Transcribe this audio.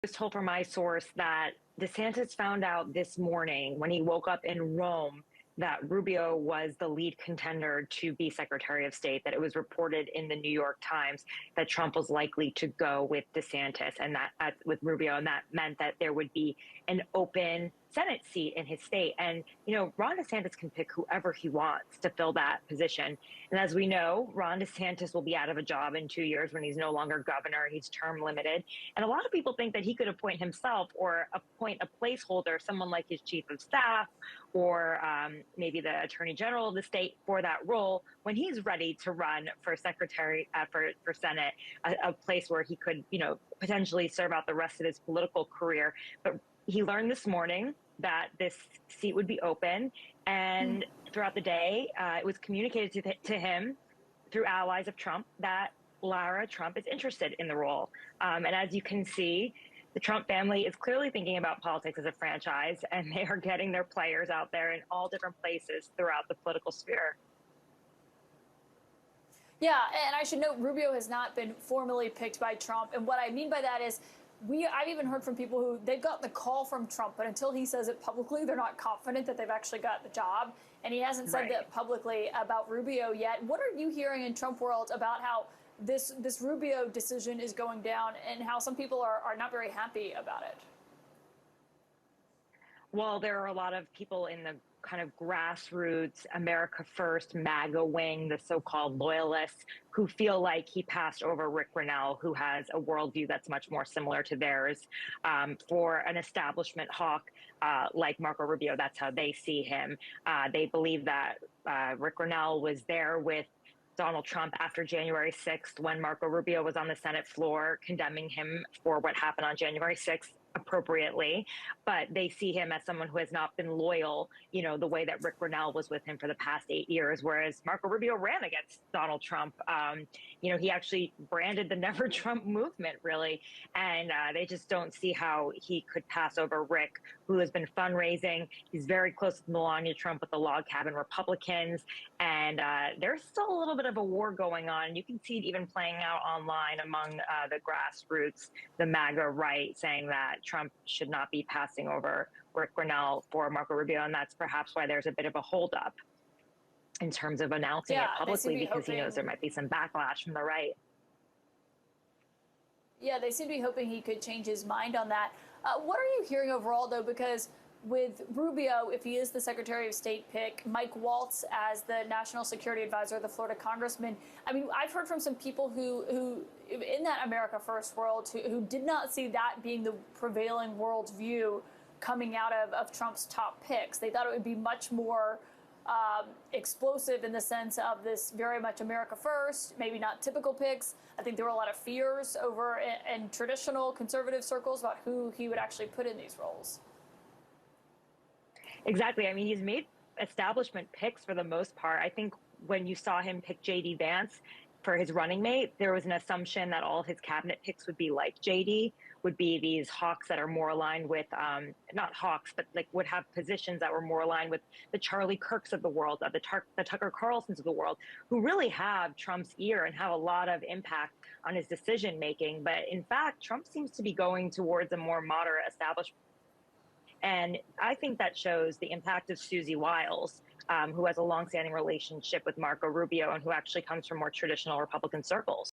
was told from my source that DeSantis found out this morning when he woke up in Rome that Rubio was the lead contender to be Secretary of State, that it was reported in the New York Times that Trump was likely to go with DeSantis and that with Rubio, and that meant that there would be an open Senate seat in his state. And, you know, Ron DeSantis can pick whoever he wants to fill that position. And as we know, Ron DeSantis will be out of a job in 2 years when he's no longer governor. He's term limited. And a lot of people think that he could appoint himself or appoint a placeholder, someone like his chief of staff or maybe the attorney general of the state for that role when he's ready to run for secretary, for Senate, a place where he could, you know, potentially serve out the rest of his political career. But he learned this morning that this seat would be open, and throughout the day, it was communicated to him through allies of Trump that Lara Trump is interested in the role. And as you can see, the Trump family is clearly thinking about politics as a franchise, and they are getting their players out there in all different places throughout the political sphere. Yeah, and I should note Rubio has not been formally picked by Trump. And what I mean by that is I've even heard from people who they've got the call from Trump, but until he says it publicly, they're not confident that they've actually got the job. And he hasn't said that publicly about Rubio yet. What are you hearing in Trump world about how this Rubio decision is going down and how some people are not very happy about it? Well, there are a lot of people in the kind of grassroots America First MAGA wing, the so-called loyalists, who feel like he passed over Rick Grenell, who has a worldview that's much more similar to theirs. For an establishment hawk like Marco Rubio, that's how they see him. They believe that Rick Grenell was there with Donald Trump after January 6th when Marco Rubio was on the Senate floor condemning him for what happened on January 6th. Appropriately, but they see him as someone who has not been loyal, you know, the way that Rick Grenell was with him for the past 8 years, whereas Marco Rubio ran against Donald Trump. You know, he actually branded the Never Trump movement, really, and they just don't see how he could pass over Rick, who has been fundraising. He's very close to Melania Trump with the Log Cabin Republicans, and there's still a little bit of a war going on. You can see it even playing out online among the grassroots, the MAGA right, saying that Trump should not be passing over Rick Grenell for Marco Rubio, and that's perhaps why there's a bit of a holdup in terms of announcing it publicly, because he knows there might be some backlash from the right. Yeah, they seem to be hoping he could change his mind on that. What are you hearing overall, though? Because with Rubio, if he is the Secretary of State pick, Mike Waltz as the National Security Advisor, the Florida congressman, I mean, I've heard from some people who in that America First world, who did not see that being the prevailing worldview coming out of Trump's top picks. They thought it would be much more explosive in the sense of this very much America First, maybe not typical picks. I think there were a lot of fears over in traditional conservative circles about who he would actually put in these roles. Exactly. I mean, he's made establishment picks for the most part. I think when you saw him pick J.D. Vance for his running mate, there was an assumption that all of his cabinet picks would be like J.D., would be these hawks that are more aligned with, not hawks, but like would have positions that were more aligned with the Charlie Kirks of the world, of the Tucker Carlsons of the world, who really have Trump's ear and have a lot of impact on his decision making. But in fact, Trump seems to be going towards a more moderate establishment. And I think that shows the impact of Susie Wiles, who has a longstanding relationship with Marco Rubio and who actually comes from more traditional Republican circles.